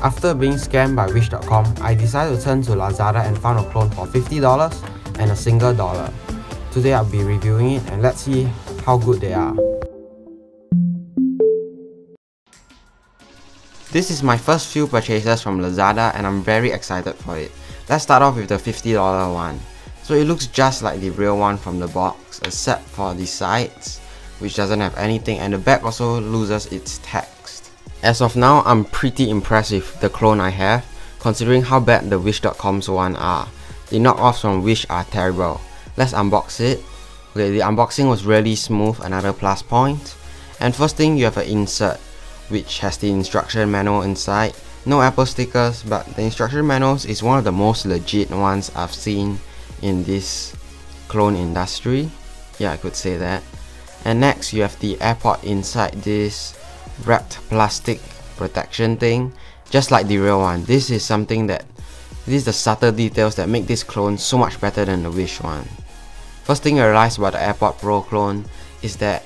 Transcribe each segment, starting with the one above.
After being scammed by wish.com, I decided to turn to Lazada and found a clone for $50 and a single dollar. Today I'll be reviewing it and let's see how good they are. This is my first few purchases from Lazada and I'm very excited for it. Let's start off with the $50 one. So it looks just like the real one from the box except for the sides, which doesn't have anything, and the back also loses its text. As of now, I'm pretty impressed with the clone I have, considering how bad the wish.com's one are. The knockoffs from Wish are terrible. Let's unbox it. Okay, the unboxing was really smooth, another plus point. And first thing, you have an insert, which has the instruction manual inside. No Apple stickers, but the instruction manuals is one of the most legit ones I've seen in this clone industry. Yeah, I could say that. And next, you have the AirPod inside this wrapped plastic protection thing, just like the real one. This is the subtle details that make this clone so much better than the Wish one. First thing I realized about the AirPod Pro Clone is that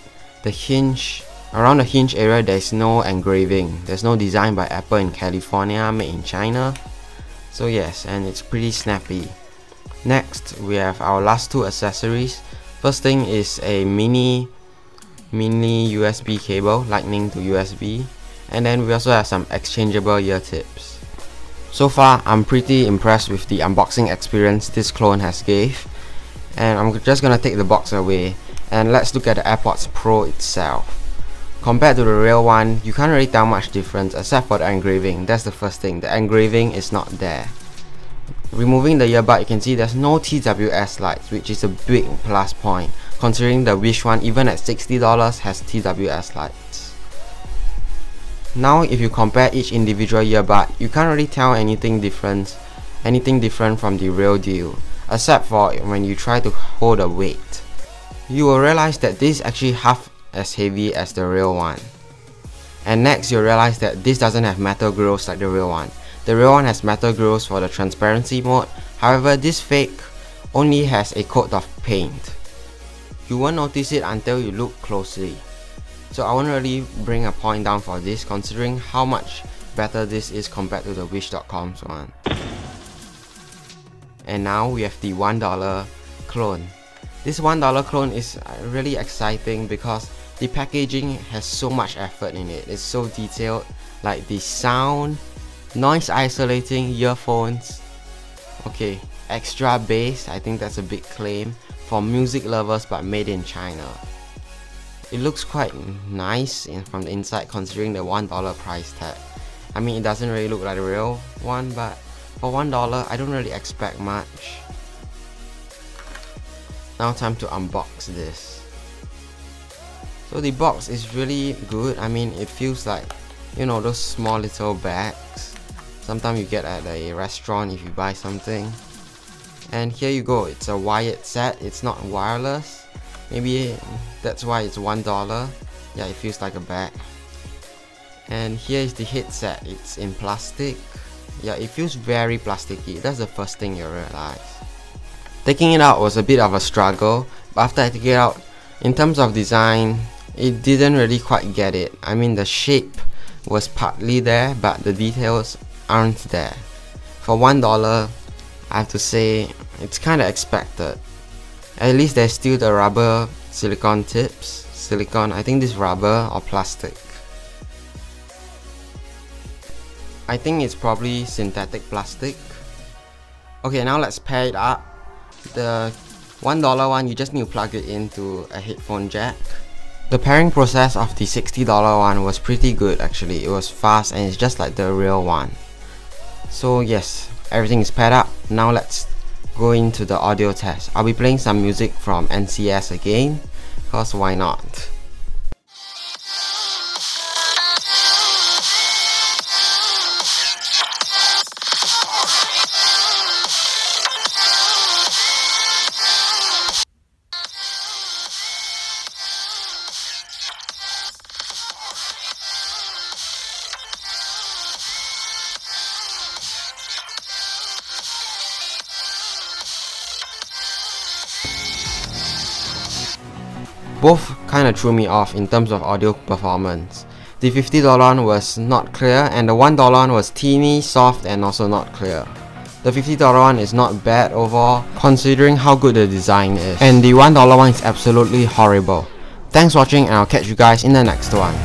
around the hinge area there is no engraving. There's no design by Apple in California, made in China. So yes, and it's pretty snappy. Next, we have our last two accessories. First thing is a mini USB cable, lightning to USB, and then we also have some exchangeable ear tips. So far, I'm pretty impressed with the unboxing experience this clone has gave, and I'm just gonna take the box away and let's look at the AirPods Pro itself. Compared to the real one, you can't really tell much difference except for the engraving. That's the first thing, the engraving is not there. Removing the earbud, you can see there's no TWS lights, which is a big plus point, considering the Wish one, even at $60, has TWS lights. Now if you compare each individual earbud, you can't really tell anything different from the real deal, except for when you try to hold a weight. You will realize that this is actually half as heavy as the real one. And next, you'll realize that this doesn't have metal grills like the real one. The real one has metal grills for the transparency mode, however this fake only has a coat of paint. You won't notice it until you look closely. So I won't really bring a point down for this, considering how much better this is compared to the wish.com's one. And now we have the $1 clone. This $1 clone is really exciting because the packaging has so much effort in it. It's so detailed, like the sound, noise isolating earphones. Okay, extra bass, I think that's a big claim for music lovers, but made in China. It looks quite nice from the inside considering the $1 price tag. I mean, it doesn't really look like the real one, but for $1 I don't really expect much. Now time to unbox this. So the box is really good. I mean, it feels like, you know, those small little bags sometimes you get at a restaurant if you buy something. And here you go, it's a wired set, it's not wireless. Maybe that's why it's $1. Yeah, it feels like a bag. And here is the headset, it's in plastic. Yeah, it feels very plasticky. That's the first thing you realize. Taking it out was a bit of a struggle, but after I took it out, in terms of design, it didn't really quite get it. I mean, the shape was partly there, but the details aren't there. For $1, I have to say it's kinda expected. At least there's still the rubber silicone tips. I think this rubber or plastic. I think it's probably synthetic plastic. Okay, now let's pair it up. The $1 one, you just need to plug it into a headphone jack. The pairing process of the $60 one was pretty good actually. It was fast and it's just like the real one. So yes, everything is paired up. Now let's go into the audio test. I'll be playing some music from NCS again, cause why not? Both kinda threw me off in terms of audio performance. The $50 one was not clear, and the $1 one was teeny, soft, and also not clear. The $50 one is not bad overall, considering how good the design is. And the $1 one is absolutely horrible. Thanks for watching, and I'll catch you guys in the next one.